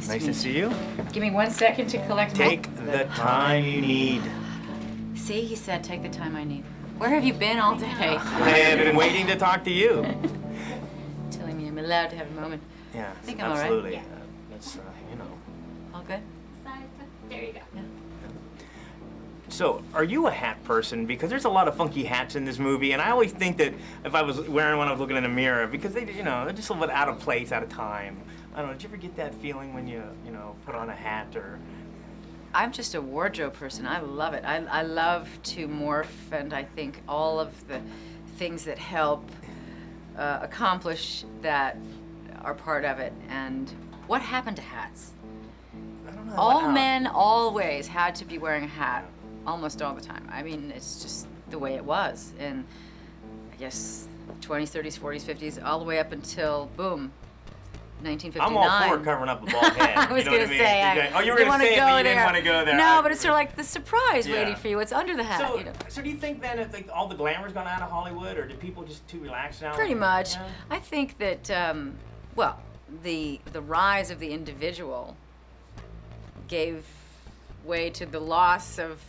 Nice Nice to to meet see you. Give me 1 second to collect Take the time you need. See, he said take the time I need. Where have you been all day? I have been waiting to talk to you. Telling me I'm allowed to have a moment. Yeah, I think I'm all right. absolutely. Yeah. That's, you know. All good? There you go. Yeah. So, are you a hat person? Because there's a lot of funky hats in this movie, and I always think that if I was wearing one, I was looking in a mirror, because they, you know, they're just a little bit out of place, out of time. I don't know, did you ever get that feeling when you know, put on a hat or... I'm just a wardrobe person. I love it. I love to morph, and I think all of the things that help accomplish that are part of it. And what happened to hats? I don't know. All men always had to be wearing a hat, almost all the time. I mean, it's just the way it was. And I guess 20s, 30s, 40s, 50s, all the way up until, boom, 1959. I'm all for covering up a bald head. I was going to say. Oh, you were going to say it, but you didn't want to go there. No, but it's sort of like the surprise waiting for you. It's under the hat. So, you know. so do you think then that like, all the glamour's gone out of Hollywood, or do people just too relaxed now? Pretty much. Yeah. I think that, well, the rise of the individual gave way to the loss of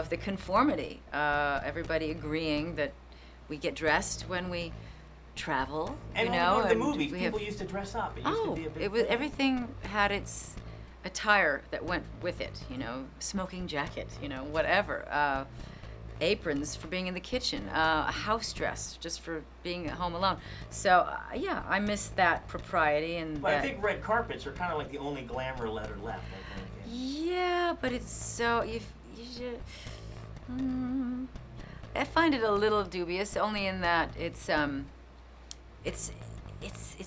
the conformity. Everybody agreeing that we get dressed when we travel, And you when know, we go to the and movies, we people have, used to dress up. It used to be a big it was thing. everything had its attire that went with it. You know, smoking jacket, you know, whatever. Aprons for being in the kitchen, a house dress just for being at home alone. So yeah, I miss that propriety and. But that, I think red carpets are kind of like the only glamour letter left. I think. Yeah, but it's so you should. I find it a little dubious, only in that it's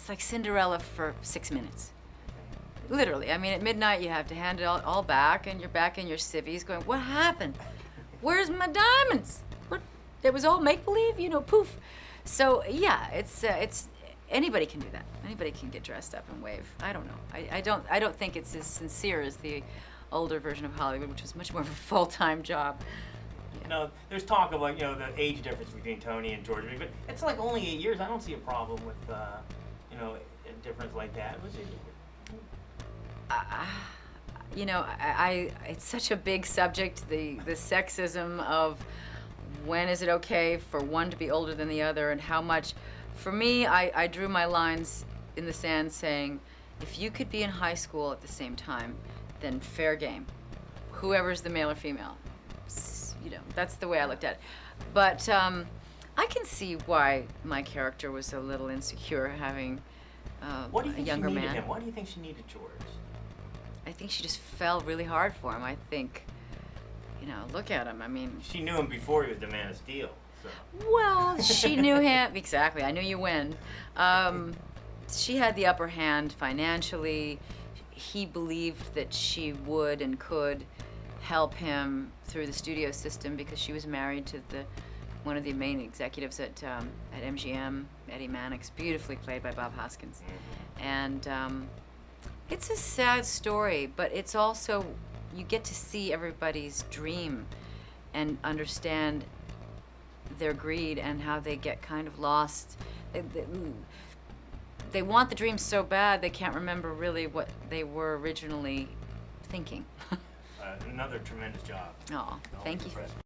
like Cinderella for 6 minutes. Literally, I mean, at midnight you have to hand it all back, and you're back in your civvies, going, "What happened? Where's my diamonds? What? It was all make believe, you know? Poof." So yeah, it's anybody can do that. Anybody can get dressed up and wave. I don't know. I don't think it's as sincere as the older version of Hollywood, which was much more of a full-time job. You know, there's talk of like, you know, the age difference between Tony and George, but it's like only 8 years. I don't see a problem with, you know, a difference like that. Was it? You know, it's such a big subject, the sexism of when is it okay for one to be older than the other, and how much. For me, I drew my lines in the sand saying, if you could be in high school at the same time, then fair game. Whoever's the male or female. You know, that's the way I looked at it. But I can see why my character was a little insecure having What do you a think younger she needed man. him? Why do you think she needed George? I think she just fell really hard for him. I think, you know, look at him. I mean, She knew him before he was the Man of Steel. So. well, she knew him. Exactly. I knew you win. She had the upper hand financially. He believed that she would and could help him through the studio system because she was married to one of the main executives at MGM, Eddie Mannix, beautifully played by Bob Hoskins. And it's a sad story, but it's also, you get to see everybody's dream and understand their greed and how they get kind of lost. They want the dream so bad they can't remember really what they were originally thinking. Another tremendous job. Oh, thank you. Impressive.